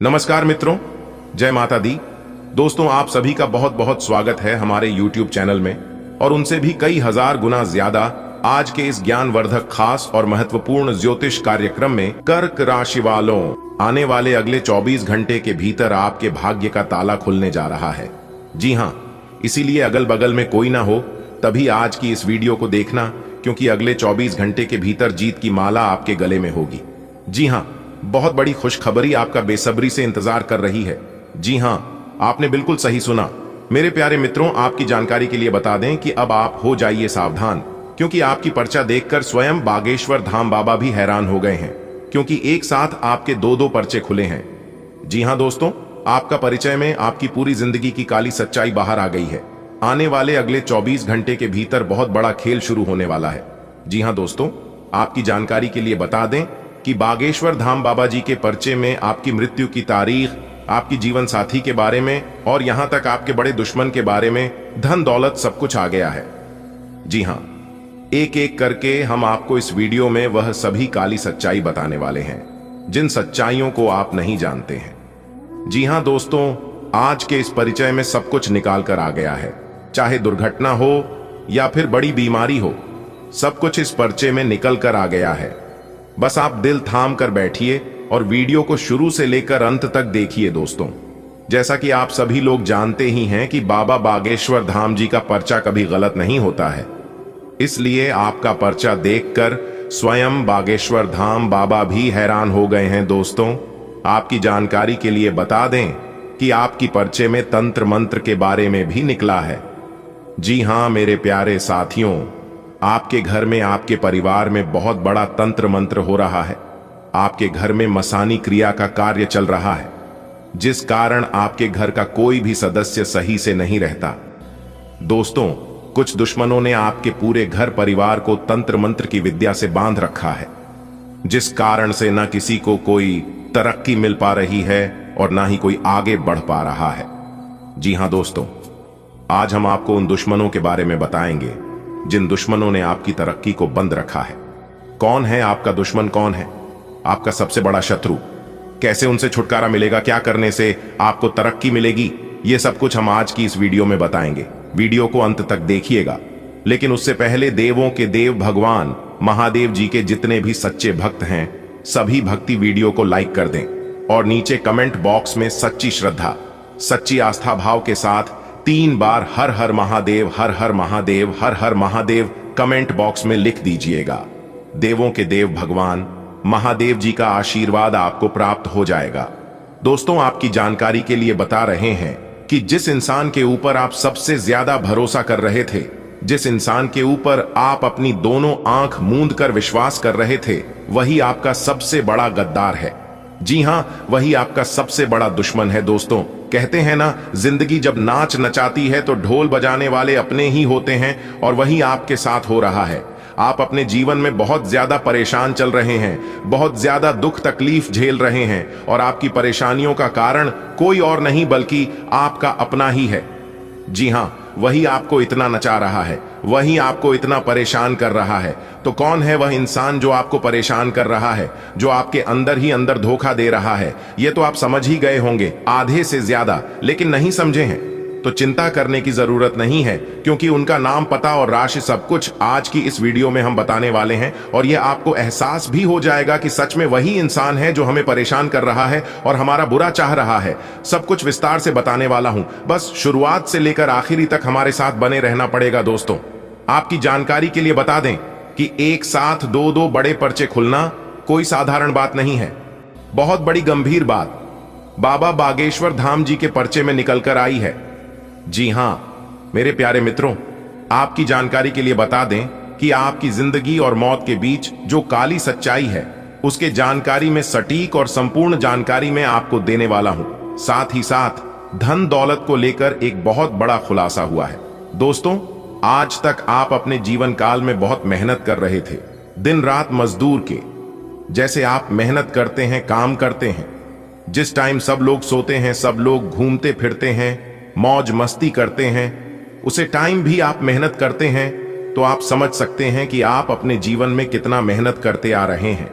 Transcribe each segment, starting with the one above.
नमस्कार मित्रों, जय माता दी। दोस्तों, आप सभी का बहुत बहुत स्वागत है हमारे YouTube चैनल में और उनसे भी कई हजार गुना ज्यादा आज के इस ज्ञानवर्धक खास और महत्वपूर्ण ज्योतिष कार्यक्रम में। कर्क राशि वालों, आने वाले अगले 24 घंटे के भीतर आपके भाग्य का ताला खुलने जा रहा है। जी हाँ, इसीलिए अगल बगल में कोई ना हो तभी आज की इस वीडियो को देखना, क्योंकि अगले 24 घंटे के भीतर जीत की माला आपके गले में होगी। जी हाँ, बहुत बड़ी खुशखबरी आपका बेसब्री से इंतजार कर रही है। जी हाँ, आपने बिल्कुल सही सुना। मेरे प्यारे मित्रों, आपकी जानकारी के लिए बता दें कि अब आप हो जाइए सावधान, क्योंकि आपकी पर्चा देखकर स्वयं बागेश्वर धाम बाबा भी हैरान हो गए हैं, क्योंकि एक साथ आपके दो पर्चे खुले हैं। जी हाँ दोस्तों, आपका परिचय में आपकी पूरी जिंदगी की काली सच्चाई बाहर आ गई है। आने वाले अगले 24 घंटे के भीतर बहुत बड़ा खेल शुरू होने वाला है। जी हाँ दोस्तों, आपकी जानकारी के लिए बता दें कि बागेश्वर धाम बाबा जी के पर्चे में आपकी मृत्यु की तारीख, आपकी जीवन साथी के बारे में और यहां तक आपके बड़े दुश्मन के बारे में, धन दौलत सब कुछ आ गया है। जी हां, एक एक करके हम आपको इस वीडियो में वह सभी काली सच्चाई बताने वाले हैं जिन सच्चाइयों को आप नहीं जानते हैं। जी हां दोस्तों, आज के इस परिचय में सब कुछ निकाल कर आ गया है। चाहे दुर्घटना हो या फिर बड़ी बीमारी हो, सब कुछ इस पर्चे में निकल कर आ गया है। बस आप दिल थाम कर बैठिए और वीडियो को शुरू से लेकर अंत तक देखिए। दोस्तों, जैसा कि आप सभी लोग जानते ही हैं कि बाबा बागेश्वर धाम जी का पर्चा कभी गलत नहीं होता है, इसलिए आपका पर्चा देखकर स्वयं बागेश्वर धाम बाबा भी हैरान हो गए हैं। दोस्तों, आपकी जानकारी के लिए बता दें कि आपकी पर्चे में तंत्र मंत्र के बारे में भी निकला है। जी हां मेरे प्यारे साथियों, आपके घर में, आपके परिवार में बहुत बड़ा तंत्र मंत्र हो रहा है। आपके घर में मसानी क्रिया का कार्य चल रहा है, जिस कारण आपके घर का कोई भी सदस्य सही से नहीं रहता। दोस्तों, कुछ दुश्मनों ने आपके पूरे घर परिवार को तंत्र मंत्र की विद्या से बांध रखा है, जिस कारण से न किसी को कोई तरक्की मिल पा रही है और ना ही कोई आगे बढ़ पा रहा है। जी हां दोस्तों, आज हम आपको उन दुश्मनों के बारे में बताएंगे जिन दुश्मनों ने आपकी तरक्की को बंद रखा है। कौन है आपका दुश्मन, कौन है आपका सबसे बड़ा शत्रु, कैसे उनसे छुटकारा मिलेगा, क्या करने से आपको तरक्की मिलेगी, ये सब कुछ हम आज की इस वीडियो में बताएंगे। वीडियो को अंत तक देखिएगा। लेकिन उससे पहले देवों के देव भगवान महादेव जी के जितने भी सच्चे भक्त हैं, सभी भक्ति वीडियो को लाइक कर दें और नीचे कमेंट बॉक्स में सच्ची श्रद्धा, सच्ची आस्था भाव के साथ 3 बार हर हर महादेव, हर हर महादेव, हर हर महादेव कमेंट बॉक्स में लिख दीजिएगा। देवों के देव भगवान महादेव जी का आशीर्वाद आपको प्राप्त हो जाएगा। दोस्तों, आपकी जानकारी के लिए बता रहे हैं कि जिस इंसान के ऊपर आप सबसे ज्यादा भरोसा कर रहे थे, जिस इंसान के ऊपर आप अपनी दोनों आंख मूंद कर विश्वास कर रहे थे, वही आपका सबसे बड़ा गद्दार है। जी हां, वही आपका सबसे बड़ा दुश्मन है। दोस्तों, कहते हैं ना, जिंदगी जब नाच नचाती है तो ढोल बजाने वाले अपने ही होते हैं, और वही आपके साथ हो रहा है। आप अपने जीवन में बहुत ज्यादा परेशान चल रहे हैं, बहुत ज्यादा दुख तकलीफ झेल रहे हैं, और आपकी परेशानियों का कारण कोई और नहीं बल्कि आपका अपना ही है। जी हां, वही आपको इतना नचा रहा है, वही आपको इतना परेशान कर रहा है। तो कौन है वह इंसान जो आपको परेशान कर रहा है, जो आपके अंदर ही अंदर धोखा दे रहा है? ये तो आप समझ ही गए होंगे, आधे से ज्यादा, लेकिन नहीं समझे हैं तो चिंता करने की जरूरत नहीं है, क्योंकि उनका नाम, पता और राशि सब कुछ आज की इस वीडियो में हम बताने वाले हैं। और यह आपको एहसास भी हो जाएगा कि सच में वही इंसान है जो हमें परेशान कर रहा है और हमारा बुरा चाह रहा है। सब कुछ विस्तार से बताने वाला हूं, बस शुरुआत से लेकर आखिरी तक हमारे साथ बने रहना पड़ेगा। दोस्तों, आपकी जानकारी के लिए बता दें कि एक साथ दो बड़े पर्चे खुलना कोई साधारण बात नहीं है। बहुत बड़ी गंभीर बात बाबा बागेश्वर धाम जी के पर्चे में निकल कर आई है। जी हां मेरे प्यारे मित्रों, आपकी जानकारी के लिए बता दें कि आपकी जिंदगी और मौत के बीच जो काली सच्चाई है, उसके जानकारी में सटीक और संपूर्ण जानकारी में आपको देने वाला हूं। साथ ही साथ धन दौलत को लेकर एक बहुत बड़ा खुलासा हुआ है। दोस्तों, आज तक आप अपने जीवन काल में बहुत मेहनत कर रहे थे, दिन रात मजदूर के जैसे आप मेहनत करते हैं, काम करते हैं। जिस टाइम सब लोग सोते हैं, सब लोग घूमते फिरते हैं, मौज मस्ती करते हैं, उसे टाइम भी आप मेहनत करते हैं, तो आप समझ सकते हैं कि आप अपने जीवन में कितना मेहनत करते आ रहे हैं।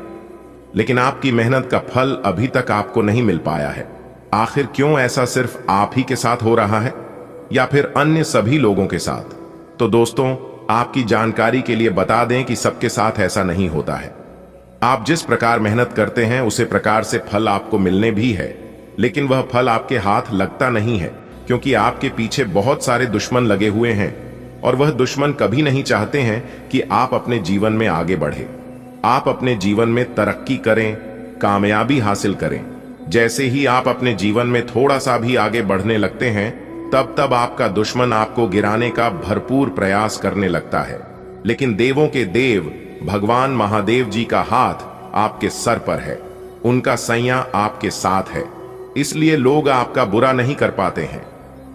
लेकिन आपकी मेहनत का फल अभी तक आपको नहीं मिल पाया है। आखिर क्यों ऐसा सिर्फ आप ही के साथ हो रहा है या फिर अन्य सभी लोगों के साथ? तो दोस्तों, आपकी जानकारी के लिए बता दें कि सबके साथ ऐसा नहीं होता है। आप जिस प्रकार मेहनत करते हैं उसी प्रकार से फल आपको मिलने भी है, लेकिन वह फल आपके हाथ लगता नहीं है क्योंकि आपके पीछे बहुत सारे दुश्मन लगे हुए हैं और वह दुश्मन कभी नहीं चाहते हैं कि आप अपने जीवन में आगे बढ़े, आप अपने जीवन में तरक्की करें, कामयाबी हासिल करें। जैसे ही आप अपने जीवन में थोड़ा सा भी आगे बढ़ने लगते हैं, तब आपका दुश्मन आपको गिराने का भरपूर प्रयास करने लगता है। लेकिन देवों के देव भगवान महादेव जी का हाथ आपके सर पर है, उनका सैया आपके साथ है, इसलिए लोग आपका बुरा नहीं कर पाते हैं।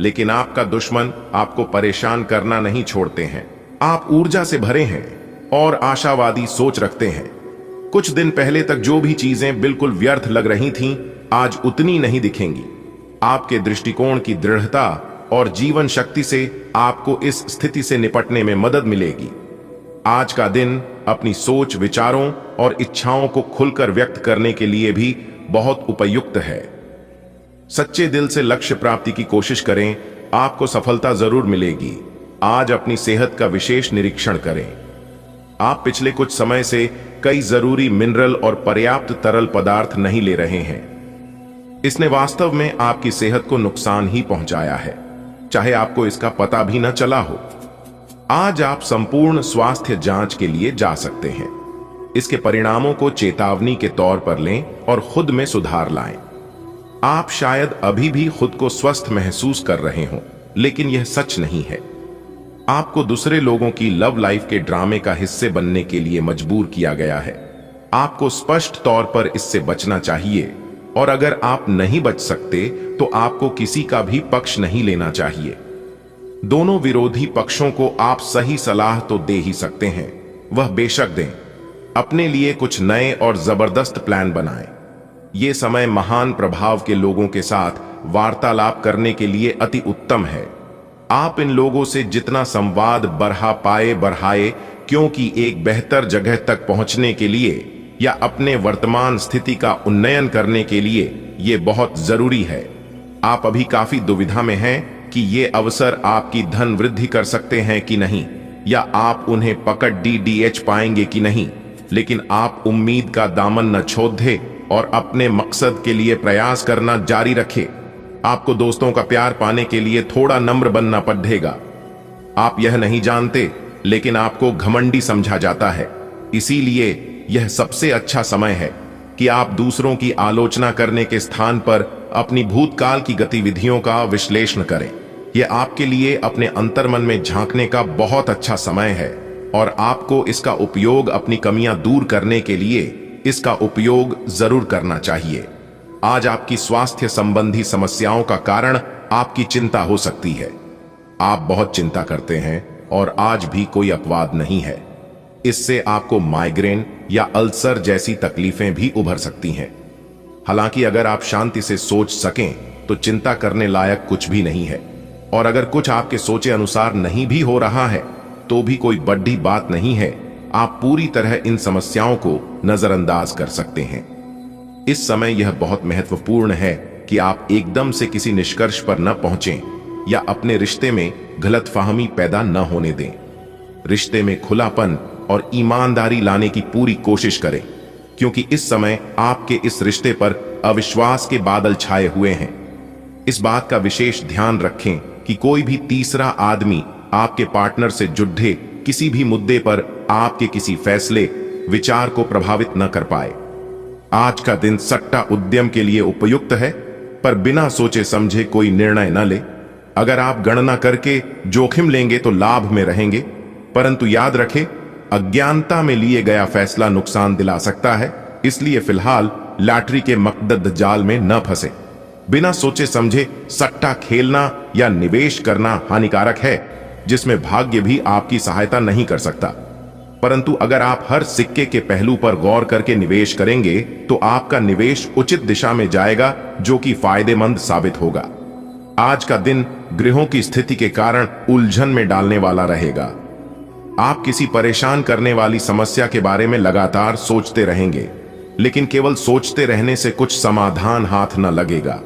लेकिन आपका दुश्मन आपको परेशान करना नहीं छोड़ते हैं। आप ऊर्जा से भरे हैं और आशावादी सोच रखते हैं। कुछ दिन पहले तक जो भी चीजें बिल्कुल व्यर्थ लग रही थीं, आज उतनी नहीं दिखेंगी। आपके दृष्टिकोण की दृढ़ता और जीवन शक्ति से आपको इस स्थिति से निपटने में मदद मिलेगी। आज का दिन अपनी सोच, विचारों और इच्छाओं को खुलकर व्यक्त करने के लिए भी बहुत उपयुक्त है। सच्चे दिल से लक्ष्य प्राप्ति की कोशिश करें, आपको सफलता जरूर मिलेगी। आज अपनी सेहत का विशेष निरीक्षण करें। आप पिछले कुछ समय से कई जरूरी मिनरल और पर्याप्त तरल पदार्थ नहीं ले रहे हैं। इसने वास्तव में आपकी सेहत को नुकसान ही पहुंचाया है, चाहे आपको इसका पता भी न चला हो। आज आप संपूर्ण स्वास्थ्य जांच के लिए जा सकते हैं। इसके परिणामों को चेतावनी के तौर पर लें और खुद में सुधार लाएं। आप शायद अभी भी खुद को स्वस्थ महसूस कर रहे हों, लेकिन यह सच नहीं है। आपको दूसरे लोगों की लव लाइफ के ड्रामे का हिस्से बनने के लिए मजबूर किया गया है। आपको स्पष्ट तौर पर इससे बचना चाहिए, और अगर आप नहीं बच सकते तो आपको किसी का भी पक्ष नहीं लेना चाहिए। दोनों विरोधी पक्षों को आप सही सलाह तो दे ही सकते हैं, वह बेशक दें। अपने लिए कुछ नए और जबरदस्त प्लान बनाएं। यह समय महान प्रभाव के लोगों के साथ वार्तालाप करने के लिए अति उत्तम है। आप इन लोगों से जितना संवाद बढ़ाए, क्योंकि एक बेहतर जगह तक पहुंचने के लिए या अपने वर्तमान स्थिति का उन्नयन करने के लिए यह बहुत जरूरी है। आप अभी काफी दुविधा में हैं कि ये अवसर आपकी धन वृद्धि कर सकते हैं कि नहीं, या आप उन्हें पकड़ DDH पाएंगे कि नहीं। लेकिन आप उम्मीद का दामन न छोड़ और अपने मकसद के लिए प्रयास करना जारी रखें। आपको दोस्तों का प्यार पाने के लिए थोड़ा नम्र बनना पड़ेगा। आप यह नहीं जानते, लेकिन आपको घमंडी समझा जाता है। इसीलिए यह सबसे अच्छा समय है कि आप दूसरों की आलोचना करने के स्थान पर अपनी भूतकाल की गतिविधियों का विश्लेषण करें। यह आपके लिए अपने अंतर्मन में झांकने का बहुत अच्छा समय है, और आपको इसका उपयोग अपनी कमियां दूर करने के लिए इसका उपयोग जरूर करना चाहिए। आज आपकी स्वास्थ्य संबंधी समस्याओं का कारण आपकी चिंता हो सकती है। आप बहुत चिंता करते हैं और आज भी कोई अपवाद नहीं है। इससे आपको माइग्रेन या अल्सर जैसी तकलीफें भी उभर सकती हैं। हालांकि अगर आप शांति से सोच सकें तो चिंता करने लायक कुछ भी नहीं है, और अगर कुछ आपके सोचे अनुसार नहीं भी हो रहा है तो भी कोई बड़ी बात नहीं है। आप पूरी तरह इन समस्याओं को नजरअंदाज कर सकते हैं। इस समय यह बहुत महत्वपूर्ण है कि आप एकदम से किसी निष्कर्ष पर न पहुंचें या अपने रिश्ते में गलतफहमी पैदा न होने दें। रिश्ते में खुलापन और ईमानदारी लाने की पूरी कोशिश करें, क्योंकि इस समय आपके इस रिश्ते पर अविश्वास के बादल छाए हुए हैं। इस बात का विशेष ध्यान रखें कि कोई भी तीसरा आदमी आपके पार्टनर से जुड़े किसी भी मुद्दे पर आपके किसी फैसले, विचार को प्रभावित न कर पाए। आज का दिन सट्टा उद्यम के लिए उपयुक्त है, पर बिना सोचे समझे कोई निर्णय न ले। अगर आप गणना करके जोखिम लेंगे तो लाभ में रहेंगे, परंतु याद रखें, अज्ञानता में लिए गया फैसला नुकसान दिला सकता है। इसलिए फिलहाल लॉटरी के मकदद जाल में न फंसे। बिना सोचे समझे सट्टा खेलना या निवेश करना हानिकारक है, जिसमें भाग्य भी आपकी सहायता नहीं कर सकता। परंतु अगर आप हर सिक्के के पहलू पर गौर करके निवेश करेंगे तो आपका निवेश उचित दिशा में जाएगा, जो कि फायदेमंद साबित होगा। आज का दिन ग्रहों की स्थिति के कारण उलझन में डालने वाला रहेगा। आप किसी परेशान करने वाली समस्या के बारे में लगातार सोचते रहेंगे, लेकिन केवल सोचते रहने से कुछ समाधान हाथ न लगेगा।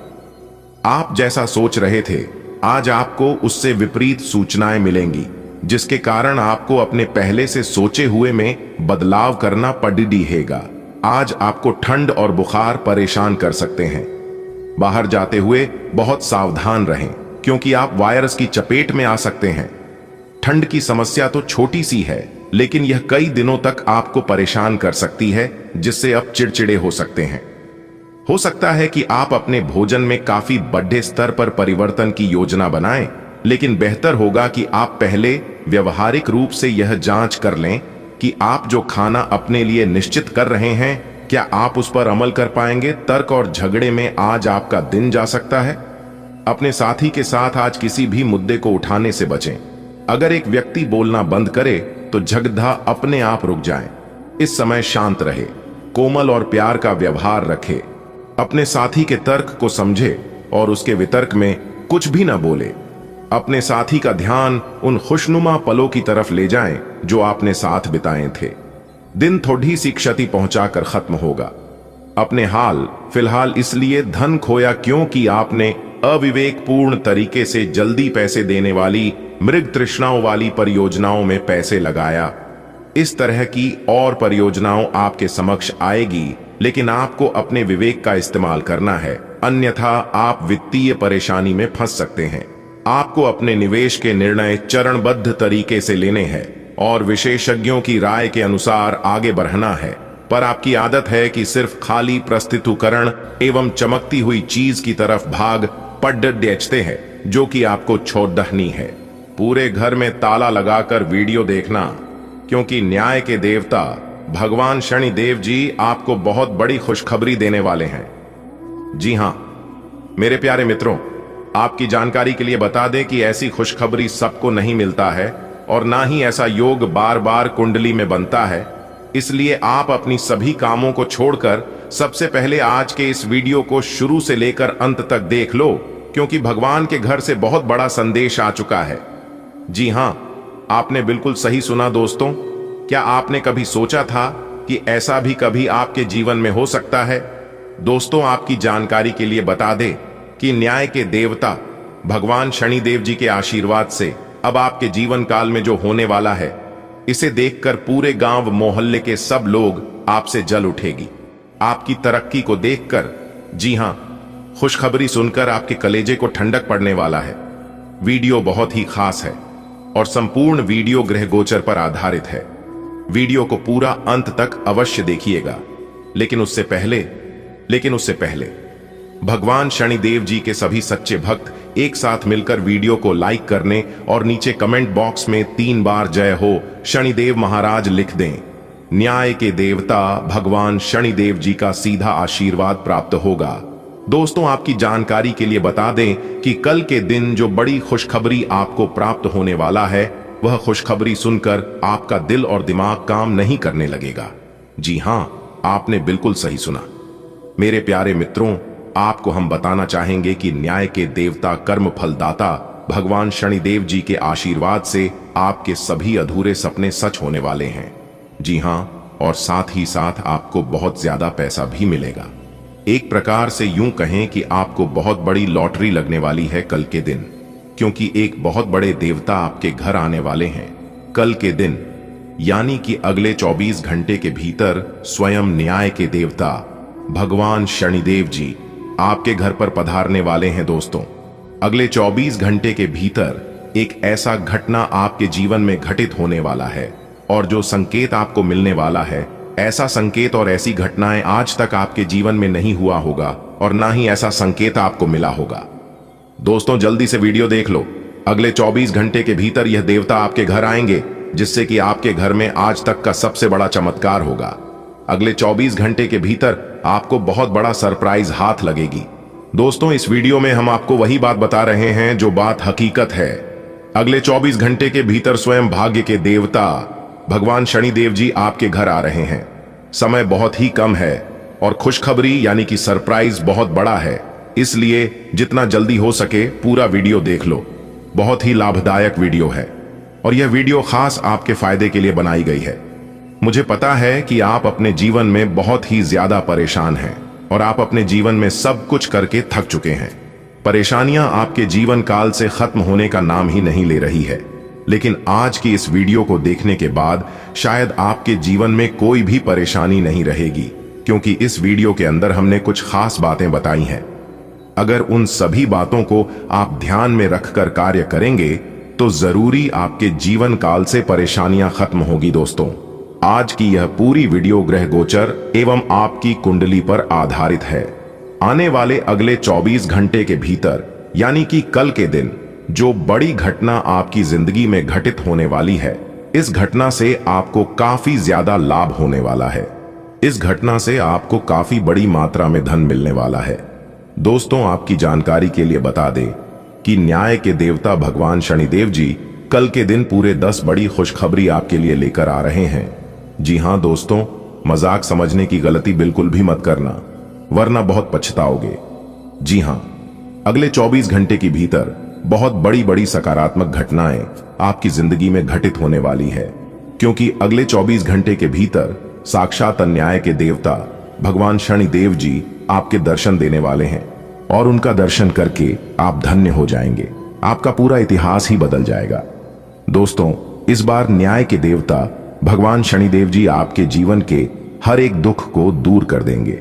आप जैसा सोच रहे थे, आज आपको उससे विपरीत सूचनाएं मिलेंगी, जिसके कारण आपको अपने पहले से सोचे हुए में बदलाव करना पड़ेगा। आज आपको ठंड और बुखार परेशान कर सकते हैं। बाहर जाते हुए बहुत सावधान रहें, क्योंकि आप वायरस की चपेट में आ सकते हैं। ठंड की समस्या तो छोटी सी है, लेकिन यह कई दिनों तक आपको परेशान कर सकती है, जिससे आप चिड़चिड़े हो सकते हैं। हो सकता है कि आप अपने भोजन में काफी बड़े स्तर पर परिवर्तन की योजना बनाएं, लेकिन बेहतर होगा कि आप पहले व्यवहारिक रूप से यह जांच कर लें कि आप जो खाना अपने लिए निश्चित कर रहे हैं, क्या आप उस पर अमल कर पाएंगे। तर्क और झगड़े में आज आपका दिन जा सकता है। अपने साथी के साथ आज किसी भी मुद्दे को उठाने से बचें। अगर एक व्यक्ति बोलना बंद करे तो झगड़ा अपने आप रुक जाए। इस समय शांत रहे, कोमल और प्यार का व्यवहार रखे। अपने साथी के तर्क को समझे और उसके वितर्क में कुछ भी ना बोले। अपने साथी का ध्यान उन खुशनुमा पलों की तरफ ले जाएं जो आपने साथ बिताए थे। दिन थोड़ी सी क्षति पहुंचाकर खत्म होगा। अपने हाल फिलहाल इसलिए धन खोया क्योंकि आपने अविवेकपूर्ण तरीके से जल्दी पैसे देने वाली मृग तृष्णाओं वाली परियोजनाओं में पैसे लगाया। इस तरह की और परियोजनाओं आपके समक्ष आएगी, लेकिन आपको अपने विवेक का इस्तेमाल करना है, अन्यथा आप वित्तीय परेशानी में फंस सकते हैं। आपको अपने निवेश के निर्णय चरणबद्ध तरीके से लेने हैं और विशेषज्ञों की राय के अनुसार आगे बढ़ना है। पर आपकी आदत है कि सिर्फ खाली प्रस्तुतिकरण एवं चमकती हुई चीज की तरफ भाग पड़ते हैं, जो कि आपको छोड़नी है। पूरे घर में ताला लगाकर वीडियो देखना, क्योंकि न्याय के देवता भगवान शनिदेव जी आपको बहुत बड़ी खुशखबरी देने वाले हैं। जी हां मेरे प्यारे मित्रों, आपकी जानकारी के लिए बता दें कि ऐसी खुशखबरी सबको नहीं मिलता है और ना ही ऐसा योग बार बार कुंडली में बनता है। इसलिए आप अपनी सभी कामों को छोड़कर सबसे पहले आज के इस वीडियो को शुरू से लेकर अंत तक देख लो, क्योंकि भगवान के घर से बहुत बड़ा संदेश आ चुका है। जी हां, आपने बिल्कुल सही सुना दोस्तों। क्या आपने कभी सोचा था कि ऐसा भी कभी आपके जीवन में हो सकता है? दोस्तों, आपकी जानकारी के लिए बता दें कि न्याय के देवता भगवान शनिदेव जी के आशीर्वाद से अब आपके जीवन काल में जो होने वाला है, इसे देखकर पूरे गांव मोहल्ले के सब लोग आपसे जल उठेगी। आपकी तरक्की को देखकर, जी हां, खुशखबरी सुनकर आपके कलेजे को ठंडक पड़ने वाला है। वीडियो बहुत ही खास है और संपूर्ण वीडियो ग्रह गोचर पर आधारित है। वीडियो को पूरा अंत तक अवश्य देखिएगा। लेकिन उससे पहले भगवान शनिदेव जी के सभी सच्चे भक्त एक साथ मिलकर वीडियो को लाइक करने और नीचे कमेंट बॉक्स में 3 बार जय हो शनिदेव महाराज लिख दें। न्याय के देवता भगवान शनिदेव जी का सीधा आशीर्वाद प्राप्त होगा। दोस्तों, आपकी जानकारी के लिए बता दें कि कल के दिन जो बड़ी खुशखबरी आपको प्राप्त होने वाला है, वह खुशखबरी सुनकर आपका दिल और दिमाग काम नहीं करने लगेगा। जी हां, आपने बिल्कुल सही सुना। मेरे प्यारे मित्रों, आपको हम बताना चाहेंगे कि न्याय के देवता कर्म फलदाता भगवान शनिदेव जी के आशीर्वाद से आपके सभी अधूरे सपने सच होने वाले हैं। जी हां, और साथ ही साथ आपको बहुत ज्यादा पैसा भी मिलेगा। एक प्रकार से यूं कहें कि आपको बहुत बड़ी लॉटरी लगने वाली है कल के दिन, क्योंकि एक बहुत बड़े देवता आपके घर आने वाले हैं। कल के दिन यानी कि अगले 24 घंटे के भीतर स्वयं न्याय के देवता भगवान शनिदेव जी आपके घर पर पधारने वाले हैं। दोस्तों, अगले 24 घंटे के भीतर एक ऐसा घटना आपके जीवन में घटित होने वाला है, और जो संकेत आपको मिलने वाला है, ऐसा संकेत और ऐसी घटनाएं आज तक आपके जीवन में नहीं हुआ होगा और ना ही ऐसा संकेत आपको मिला होगा। दोस्तों, जल्दी से वीडियो देख लो। अगले 24 घंटे के भीतर यह देवता आपके घर आएंगे, जिससे कि आपके घर में आज तक का सबसे बड़ा चमत्कार होगा। अगले 24 घंटे के भीतर आपको बहुत बड़ा सरप्राइज हाथ लगेगी। दोस्तों, इस वीडियो में हम आपको वही बात बता रहे हैं जो बात हकीकत है। अगले 24 घंटे के भीतर स्वयं भाग्य के देवता भगवान शनिदेव जी आपके घर आ रहे हैं। समय बहुत ही कम है और खुशखबरी यानी कि सरप्राइज बहुत बड़ा है, इसलिए जितना जल्दी हो सके पूरा वीडियो देख लो। बहुत ही लाभदायक वीडियो है और यह वीडियो खास आपके फायदे के लिए बनाई गई है। मुझे पता है कि आप अपने जीवन में बहुत ही ज्यादा परेशान हैं और आप अपने जीवन में सब कुछ करके थक चुके हैं। परेशानियां आपके जीवन काल से खत्म होने का नाम ही नहीं ले रही है। लेकिन आज की इस वीडियो को देखने के बाद शायद आपके जीवन में कोई भी परेशानी नहीं रहेगी, क्योंकि इस वीडियो के अंदर हमने कुछ खास बातें बताई हैं। अगर उन सभी बातों को आप ध्यान में रखकर कार्य करेंगे तो जरूरी आपके जीवन काल से परेशानियां खत्म होगी। दोस्तों, आज की यह पूरी वीडियो ग्रह गोचर एवं आपकी कुंडली पर आधारित है। आने वाले अगले 24 घंटे के भीतर यानी कि कल के दिन जो बड़ी घटना आपकी जिंदगी में घटित होने वाली है, इस घटना से आपको काफी ज्यादा लाभ होने वाला है। इस घटना से आपको काफी बड़ी मात्रा में धन मिलने वाला है। दोस्तों, आपकी जानकारी के लिए बता दें कि न्याय के देवता भगवान शनिदेव जी कल के दिन पूरे 10 बड़ी खुशखबरी आपके लिए लेकर आ रहे हैं। जी हां दोस्तों, मजाक समझने की गलती बिल्कुल भी मत करना, वरना बहुत पछताओगे। जी हां, अगले 24 घंटे के भीतर बहुत बड़ी बड़ी सकारात्मक घटनाएं आपकी जिंदगी में घटित होने वाली है, क्योंकि अगले 24 घंटे के भीतर साक्षात न्याय के देवता भगवान शनिदेव जी आपके दर्शन देने वाले हैं और उनका दर्शन करके आप धन्य हो जाएंगे। आपका पूरा इतिहास ही बदल जाएगा। दोस्तों, इस बार न्याय के देवता भगवान शनिदेव जी आपके जीवन के हर एक दुख को दूर कर देंगे।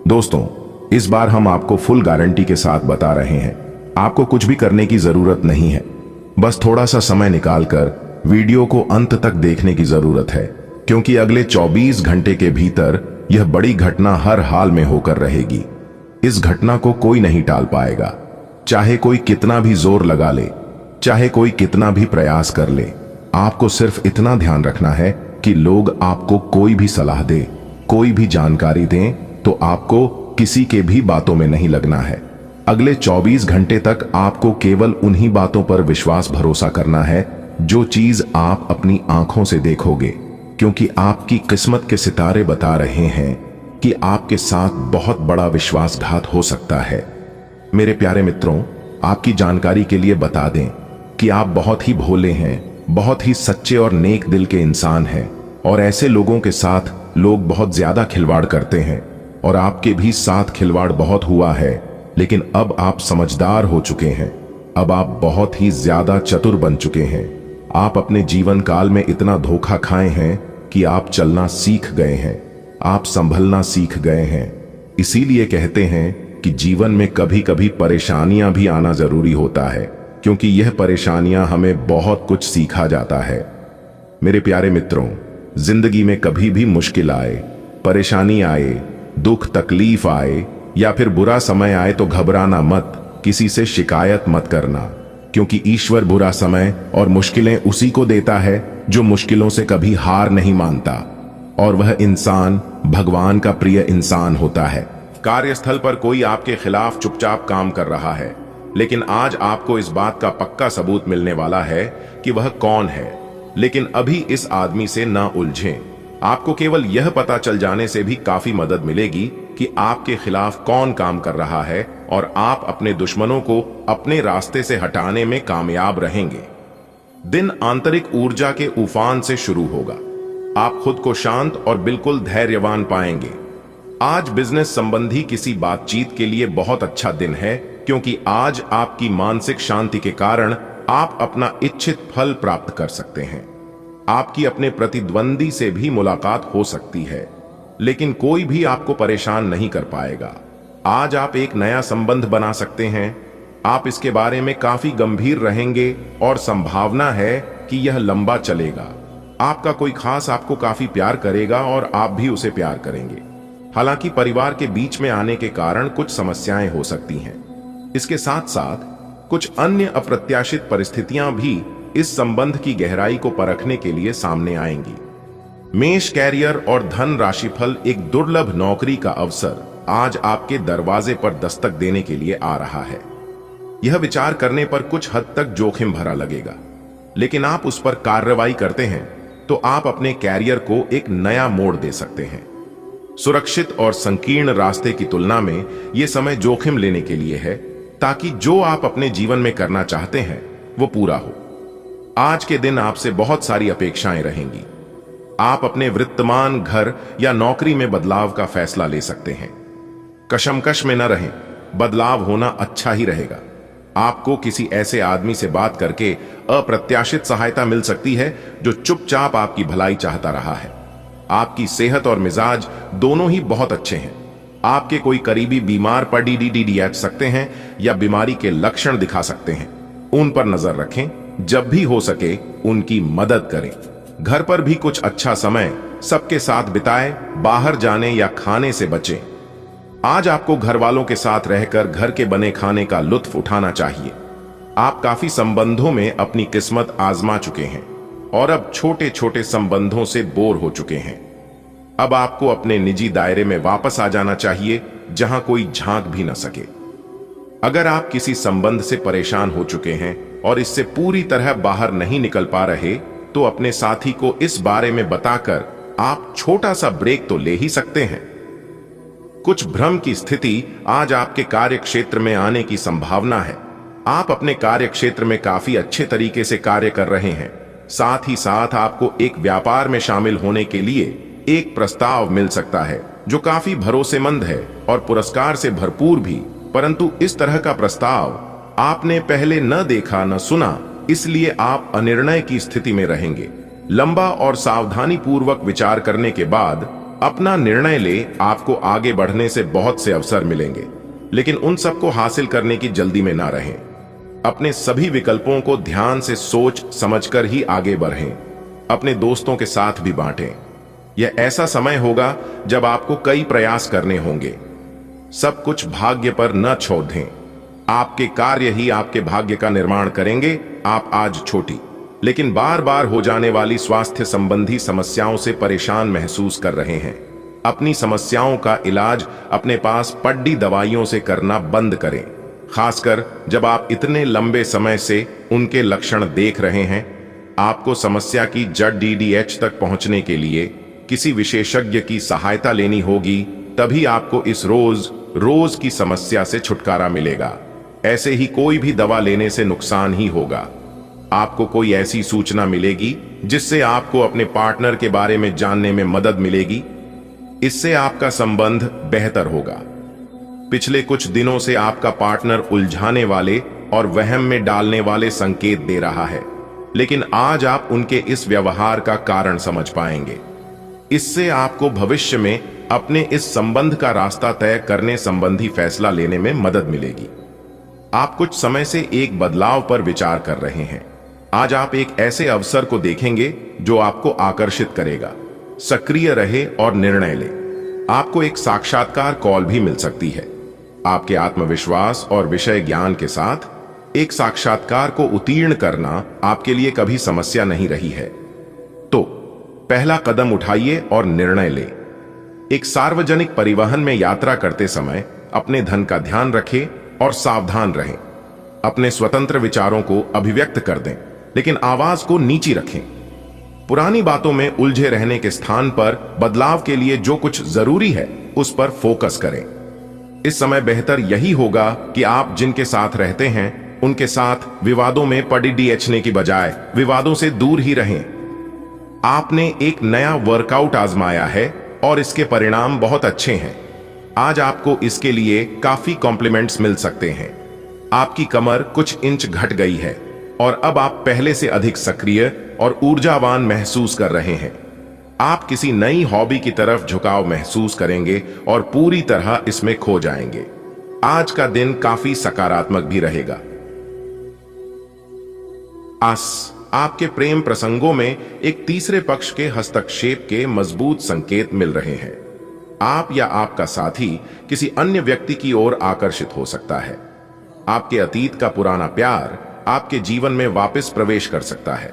दोस्तों, इस बार हम आपको फुल गारंटी के साथ बता रहे हैं, आपको कुछ भी करने की जरूरत नहीं है। बस थोड़ा सा समय निकालकर वीडियो को अंत तक देखने की जरूरत है, क्योंकि अगले 24 घंटे के भीतर यह बड़ी घटना हर हाल में होकर रहेगी। इस घटना को कोई नहीं टाल पाएगा, चाहे कोई कितना भी जोर लगा ले, चाहे कोई कितना भी प्रयास कर ले। आपको सिर्फ इतना ध्यान रखना है कि लोग आपको कोई भी सलाह दे, कोई भी जानकारी दें, तो आपको किसी के भी बातों में नहीं लगना है। अगले 24 घंटे तक आपको केवल उन्हीं बातों पर विश्वास भरोसा करना है जो चीज आप अपनी आंखों से देखोगे, क्योंकि आपकी किस्मत के सितारे बता रहे हैं कि आपके साथ बहुत बड़ा विश्वासघात हो सकता है। मेरे प्यारे मित्रों, आपकी जानकारी के लिए बता दें कि आप बहुत ही भोले हैं, बहुत ही सच्चे और नेक दिल के इंसान हैं, और ऐसे लोगों के साथ लोग बहुत ज्यादा खिलवाड़ करते हैं, और आपके भी साथ खिलवाड़ बहुत हुआ है। लेकिन अब आप समझदार हो चुके हैं, अब आप बहुत ही ज्यादा चतुर बन चुके हैं। आप अपने जीवन काल में इतना धोखा खाए हैं कि आप चलना सीख गए हैं, आप संभलना सीख गए हैं। इसीलिए कहते हैं कि जीवन में कभी कभी परेशानियां भी आना जरूरी होता है, क्योंकि यह परेशानियां हमें बहुत कुछ सिखा जाता है। मेरे प्यारे मित्रों, जिंदगी में कभी भी मुश्किल आए, परेशानी आए, दुख तकलीफ आए या फिर बुरा समय आए तो घबराना मत, किसी से शिकायत मत करना, क्योंकि ईश्वर बुरा समय और मुश्किलें उसी को देता है जो मुश्किलों से कभी हार नहीं मानता, और वह इंसान भगवान का प्रिय इंसान होता है। कार्यस्थल पर कोई आपके खिलाफ चुपचाप काम कर रहा है, लेकिन आज आपको इस बात का पक्का सबूत मिलने वाला है कि वह कौन है। लेकिन अभी इस आदमी से ना उलझें। आपको केवल यह पता चल जाने से भी काफी मदद मिलेगी कि आपके खिलाफ कौन काम कर रहा है, और आप अपने दुश्मनों को अपने रास्ते से हटाने में कामयाब रहेंगे। दिन आंतरिक ऊर्जा के उफान से शुरू होगा। आप खुद को शांत और बिल्कुल धैर्यवान पाएंगे। आज बिजनेस संबंधी किसी बातचीत के लिए बहुत अच्छा दिन है, क्योंकि आज आपकी मानसिक शांति के कारण आप अपना इच्छित फल प्राप्त कर सकते हैं। आपकी अपने प्रतिद्वंदी से भी मुलाकात हो सकती है, लेकिन कोई भी आपको परेशान नहीं कर पाएगा। आज आप एक नया संबंध बना सकते हैं। आप इसके बारे में काफी गंभीर रहेंगे और संभावना है कि यह लंबा चलेगा। आपका कोई खास आपको काफी प्यार करेगा और आप भी उसे प्यार करेंगे। हालांकि परिवार के बीच में आने के कारण कुछ समस्याएं हो सकती हैं। इसके साथ साथ कुछ अन्य अप्रत्याशित परिस्थितियां भी इस संबंध की गहराई को परखने के लिए सामने आएंगी। मेष, कैरियर और धन राशिफल। एक दुर्लभ नौकरी का अवसर आज आपके दरवाजे पर दस्तक देने के लिए आ रहा है। यह विचार करने पर कुछ हद तक जोखिम भरा लगेगा, लेकिन आप उस पर कार्रवाई करते हैं तो आप अपने कैरियर को एक नया मोड़ दे सकते हैं। सुरक्षित और संकीर्ण रास्ते की तुलना में यह समय जोखिम लेने के लिए है, ताकि जो आप अपने जीवन में करना चाहते हैं वो पूरा हो। आज के दिन आपसे बहुत सारी अपेक्षाएं रहेंगी। आप अपने वित्तमान, घर या नौकरी में बदलाव का फैसला ले सकते हैं। कशमकश में न रहें, बदलाव होना अच्छा ही रहेगा। आपको किसी ऐसे आदमी से बात करके अप्रत्याशित सहायता मिल सकती है जो चुपचाप आपकी भलाई चाहता रहा है। आपकी सेहत और मिजाज दोनों ही बहुत अच्छे हैं। आपके कोई करीबी बीमार पड़ सकते हैं या बीमारी के लक्षण दिखा सकते हैं। उन पर नजर रखें, जब भी हो सके उनकी मदद करें। घर पर भी कुछ अच्छा समय सबके साथ बिताएं, बाहर जाने या खाने से बचें। आज आपको घर वालों के साथ रहकर घर के बने खाने का लुत्फ उठाना चाहिए। आप काफी संबंधों में अपनी किस्मत आजमा चुके हैं और अब छोटे छोटे संबंधों से बोर हो चुके हैं। अब आपको अपने निजी दायरे में वापस आ जाना चाहिए, जहां कोई झांक भी न सके। अगर आप किसी संबंध से परेशान हो चुके हैं और इससे पूरी तरह बाहर नहीं निकल पा रहे, तो अपने साथी को इस बारे में बताकर आप छोटा सा ब्रेक तो ले ही सकते हैं। कुछ भ्रम की स्थिति आज आपके कार्य क्षेत्र में आने की संभावना है। आप अपने कार्य क्षेत्र में काफी अच्छे तरीके से कार्य कर रहे हैं। साथ ही साथ आपको एक व्यापार में शामिल होने के लिए एक प्रस्ताव मिल सकता है जो काफी भरोसेमंद है और पुरस्कार से भरपूर भी। परंतु इस तरह का प्रस्ताव आपने पहले न देखा न सुना, इसलिए आप अनिर्णय की स्थिति में रहेंगे। लंबा और सावधानी पूर्वक विचार करने के बाद अपना निर्णय ले। आपको आगे बढ़ने से बहुत से अवसर मिलेंगे, लेकिन उन सबको हासिल करने की जल्दी में ना रहें। अपने सभी विकल्पों को ध्यान से सोच समझकर ही आगे बढ़ें। अपने दोस्तों के साथ भी बांटें। यह ऐसा समय होगा जब आपको कई प्रयास करने होंगे। सब कुछ भाग्य पर न छोड़ दें। आपके कार्य ही आपके भाग्य का निर्माण करेंगे। आप आज छोटी लेकिन बार बार हो जाने वाली स्वास्थ्य संबंधी समस्याओं से परेशान महसूस कर रहे हैं। अपनी समस्याओं का इलाज अपने पास पड्डी दवाइयों से करना बंद करें, खासकर जब आप इतने लंबे समय से उनके लक्षण देख रहे हैं। आपको समस्या की जड़ DDH तक पहुंचने के लिए किसी विशेषज्ञ की सहायता लेनी होगी, तभी आपको इस रोज की समस्या से छुटकारा मिलेगा। ऐसे ही कोई भी दवा लेने से नुकसान ही होगा। आपको कोई ऐसी सूचना मिलेगी जिससे आपको अपने पार्टनर के बारे में जानने में मदद मिलेगी। इससे आपका संबंध बेहतर होगा। पिछले कुछ दिनों से आपका पार्टनर उलझाने वाले और वहम में डालने वाले संकेत दे रहा है, लेकिन आज आप उनके इस व्यवहार का कारण समझ पाएंगे। इससे आपको भविष्य में अपने इस संबंध का रास्ता तय करने संबंधी फैसला लेने में मदद मिलेगी। आप कुछ समय से एक बदलाव पर विचार कर रहे हैं। आज आप एक ऐसे अवसर को देखेंगे जो आपको आकर्षित करेगा। सक्रिय रहे और निर्णय ले। आपको एक साक्षात्कार कॉल भी मिल सकती है। आपके आत्मविश्वास और विषय ज्ञान के साथ एक साक्षात्कार को उत्तीर्ण करना आपके लिए कभी समस्या नहीं रही है। तो पहला कदम उठाइए और निर्णय ले। एक सार्वजनिक परिवहन में यात्रा करते समय अपने धन का ध्यान रखें और सावधान रहें। अपने स्वतंत्र विचारों को अभिव्यक्त कर दें, लेकिन आवाज को नीची रखें। पुरानी बातों में उलझे रहने के स्थान पर बदलाव के लिए जो कुछ जरूरी है उस पर फोकस करें। इस समय बेहतर यही होगा कि आप जिनके साथ रहते हैं उनके साथ विवादों में पड़ने की बजाय विवादों से दूर ही रहें। आपने एक नया वर्कआउट आजमाया है और इसके परिणाम बहुत अच्छे हैं। आज आपको इसके लिए काफी कॉम्प्लीमेंट्स मिल सकते हैं। आपकी कमर कुछ इंच घट गई है और अब आप पहले से अधिक सक्रिय और ऊर्जावान महसूस कर रहे हैं। आप किसी नई हॉबी की तरफ झुकाव महसूस करेंगे और पूरी तरह इसमें खो जाएंगे। आज का दिन काफी सकारात्मक भी रहेगा। आपके प्रेम प्रसंगों में एक तीसरे पक्ष के हस्तक्षेप के मजबूत संकेत मिल रहे हैं। आप या आपका साथी किसी अन्य व्यक्ति की ओर आकर्षित हो सकता है। आपके अतीत का पुराना प्यार आपके जीवन में वापस प्रवेश कर सकता है।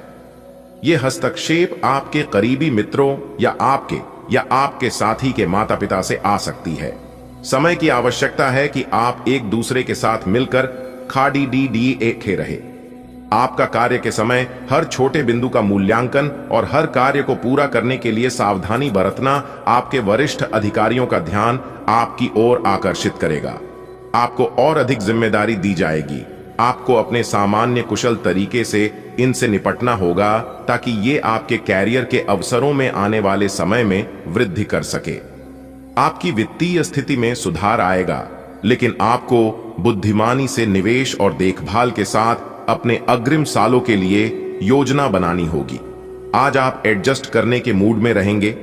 यह हस्तक्षेप आपके करीबी मित्रों या आपके साथी के माता पिता से आ सकती है। समय की आवश्यकता है कि आप एक दूसरे के साथ मिलकर खेल रहे। आपका कार्य के समय हर छोटे बिंदु का मूल्यांकन और हर कार्य को पूरा करने के लिए सावधानी बरतना आपके वरिष्ठ अधिकारियों का ध्यान आपकी ओर आकर्षित करेगा। आपको और अधिक जिम्मेदारी दी जाएगी। आपको अपने सामान्य कुशल तरीके से इनसे निपटना होगा ताकि ये आपके कैरियर के अवसरों में आने वाले समय में वृद्धि कर सके। आपकी वित्तीय स्थिति में सुधार आएगा, लेकिन आपको बुद्धिमानी से निवेश और देखभाल के साथ अपने अग्रिम सालों के लिए योजना बनानी होगी। आज आप एडजस्ट करने के मूड में रहेंगे।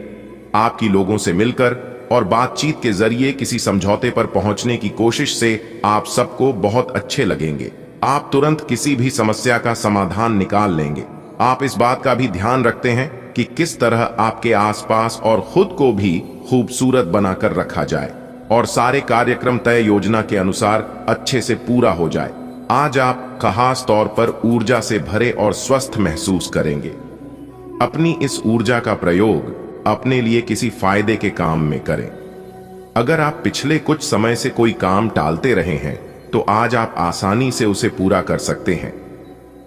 आपकी लोगों से मिलकर और बातचीत के जरिए किसी समझौते पर पहुंचने की कोशिश से आप सबको बहुत अच्छे लगेंगे। आप तुरंत किसी भी समस्या का समाधान निकाल लेंगे। आप इस बात का भी ध्यान रखते हैं कि किस तरह आपके आसपास और खुद को भी खूबसूरत बनाकर रखा जाए और सारे कार्यक्रम तय योजना के अनुसार अच्छे से पूरा हो जाए। आज आप खास तौर पर ऊर्जा से भरे और स्वस्थ महसूस करेंगे। अपनी इस ऊर्जा का प्रयोग अपने लिए किसी फायदे के काम में करें। अगर आप पिछले कुछ समय से कोई काम टालते रहे हैं तो आज आप आसानी से उसे पूरा कर सकते हैं।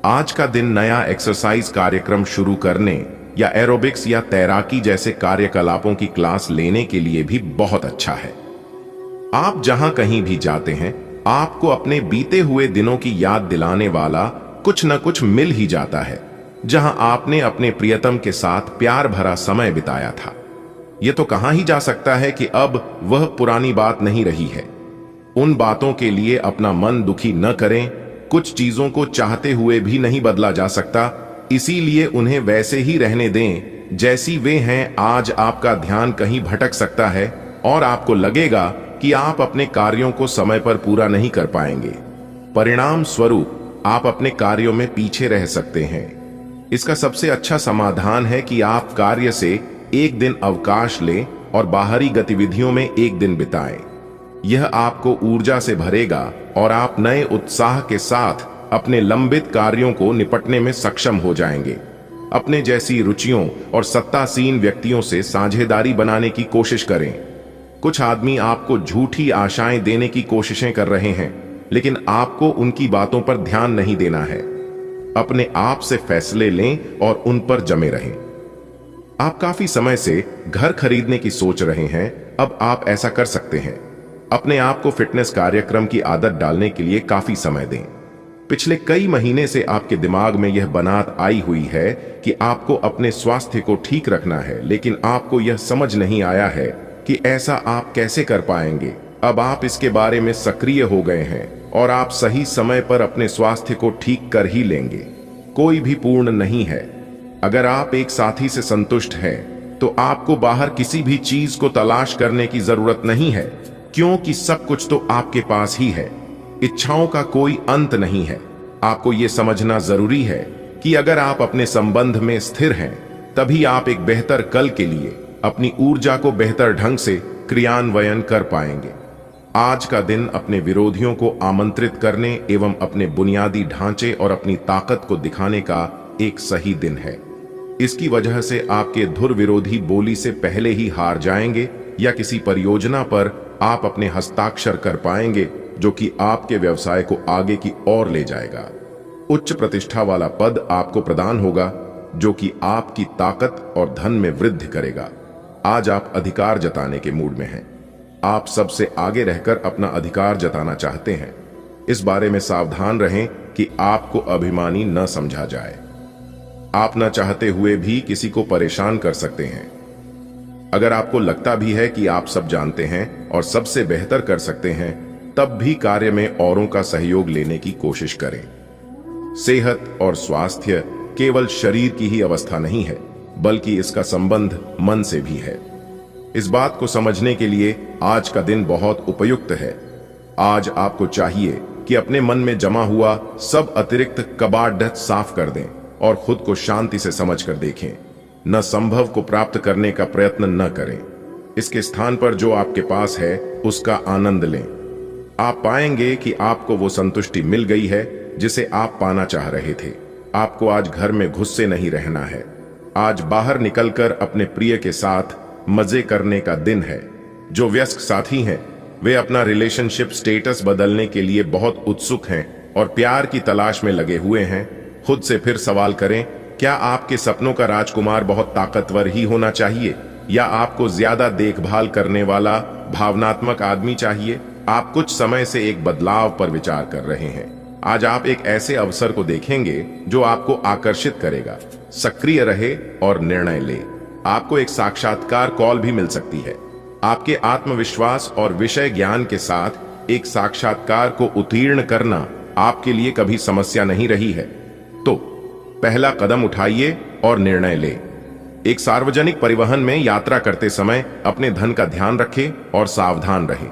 आज का दिन नया एक्सरसाइज कार्यक्रम शुरू करने या एरोबिक्स या तैराकी जैसे कार्यकलापों की क्लास लेने के लिए भी बहुत अच्छा है। आप जहां कहीं भी जाते हैं, आपको अपने बीते हुए दिनों की याद दिलाने वाला कुछ न कुछ मिल ही जाता है, जहां आपने अपने प्रियतम के साथ प्यार भरा समय बिताया था। यह तो कहां ही जा सकता है कि अब वह पुरानी बात नहीं रही है। उन बातों के लिए अपना मन दुखी न करें। कुछ चीजों को चाहते हुए भी नहीं बदला जा सकता, इसीलिए उन्हें वैसे ही रहने दें जैसी वे हैं। आज आपका ध्यान कहीं भटक सकता है और आपको लगेगा कि आप अपने कार्यों को समय पर पूरा नहीं कर पाएंगे। परिणाम स्वरूप आप अपने कार्यों में पीछे रह सकते हैं। इसका सबसे अच्छा समाधान है कि आप कार्य से एक दिन अवकाश लें और बाहरी गतिविधियों में एक दिन बिताएं। यह आपको ऊर्जा से भरेगा और आप नए उत्साह के साथ अपने लंबित कार्यों को निपटने में सक्षम हो जाएंगे। अपने जैसी रुचियों और सत्तासीन व्यक्तियों से साझेदारी बनाने की कोशिश करें। कुछ आदमी आपको झूठी आशाएं देने की कोशिशें कर रहे हैं, लेकिन आपको उनकी बातों पर ध्यान नहीं देना है। अपने आप से फैसले लें और उन पर जमे रहें। आप काफी समय से घर खरीदने की सोच रहे हैं, अब आप ऐसा कर सकते हैं। अपने आप को फिटनेस कार्यक्रम की आदत डालने के लिए काफी समय दें। पिछले कई महीने से आपके दिमाग में यह बनात आई हुई है कि आपको अपने स्वास्थ्य को ठीक रखना है, लेकिन आपको यह समझ नहीं आया है कि ऐसा आप कैसे कर पाएंगे। अब आप इसके बारे में सक्रिय हो गए हैं और आप सही समय पर अपने स्वास्थ्य को ठीक कर ही लेंगे। कोई भी पूर्ण नहीं है। अगर आप एक साथी से संतुष्ट हैं, तो आपको बाहर किसी भी चीज को तलाश करने की जरूरत नहीं है, क्योंकि सब कुछ तो आपके पास ही है। इच्छाओं का कोई अंत नहीं है। आपको यह समझना जरूरी है कि अगर आप अपने संबंध में स्थिर हैं, तभी आप एक बेहतर कल के लिए अपनी ऊर्जा को बेहतर ढंग से क्रियान्वयन कर पाएंगे। आज का दिन अपने विरोधियों को आमंत्रित करने एवं अपने बुनियादी ढांचे और अपनी ताकत को दिखाने का एक सही दिन है। इसकी वजह से आपके धुर विरोधी बोली से पहले ही हार जाएंगे या किसी परियोजना पर आप अपने हस्ताक्षर कर पाएंगे, जो कि आपके व्यवसाय को आगे की ओर ले जाएगा। उच्च प्रतिष्ठा वाला पद आपको प्रदान होगा, जो कि आपकी ताकत और धन में वृद्धि करेगा। आज आप अधिकार जताने के मूड में हैं। आप सबसे आगे रहकर अपना अधिकार जताना चाहते हैं। इस बारे में सावधान रहें कि आपको अभिमानी न समझा जाए। आप न चाहते हुए भी किसी को परेशान कर सकते हैं। अगर आपको लगता भी है कि आप सब जानते हैं और सबसे बेहतर कर सकते हैं, तब भी कार्य में औरों का सहयोग लेने की कोशिश करें। सेहत और स्वास्थ्य केवल शरीर की ही अवस्था नहीं है, बल्कि इसका संबंध मन से भी है। इस बात को समझने के लिए आज का दिन बहुत उपयुक्त है। आज आपको चाहिए कि अपने मन में जमा हुआ सब अतिरिक्त कबाड़ साफ कर दें और खुद को शांति से समझ कर देखें। न संभव को प्राप्त करने का प्रयत्न न करें। इसके स्थान पर जो आपके पास है उसका आनंद लें। आप पाएंगे कि आपको वो संतुष्टि मिल गई है जिसे आप पाना चाह रहे थे। आपको आज घर में घुस्से नहीं रहना है। आज बाहर निकलकर अपने प्रिय के साथ मजे करने का दिन है। जो व्यस्क साथी हैं, वे अपना रिलेशनशिप स्टेटस बदलने के लिए बहुत उत्सुक हैं और प्यार की तलाश में लगे हुए हैं। खुद से फिर सवाल करें, क्या आपके सपनों का राजकुमार बहुत ताकतवर ही होना चाहिए या आपको ज्यादा देखभाल करने वाला भावनात्मक आदमी चाहिए? आप कुछ समय से एक बदलाव पर विचार कर रहे हैं। आज आप एक ऐसे अवसर को देखेंगे जो आपको आकर्षित करेगा। सक्रिय रहे और निर्णय ले। आपको एक साक्षात्कार कॉल भी मिल सकती है। आपके आत्मविश्वास और विषय ज्ञान के साथ एक साक्षात्कार को उत्तीर्ण करना आपके लिए कभी समस्या नहीं रही है। तो पहला कदम उठाइए और निर्णय ले। एक सार्वजनिक परिवहन में यात्रा करते समय अपने धन का ध्यान रखें और सावधान रहें।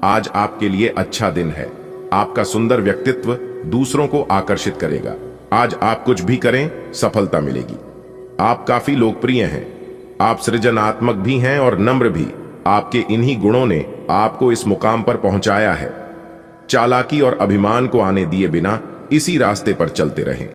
आज आपके लिए अच्छा दिन है। आपका सुंदर व्यक्तित्व दूसरों को आकर्षित करेगा। आज आप कुछ भी करें, सफलता मिलेगी। आप काफी लोकप्रिय हैं। आप सृजनात्मक भी हैं और नम्र भी। आपके इन्हीं गुणों ने आपको इस मुकाम पर पहुंचाया है। चालाकी और अभिमान को आने दिए बिना इसी रास्ते पर चलते रहें।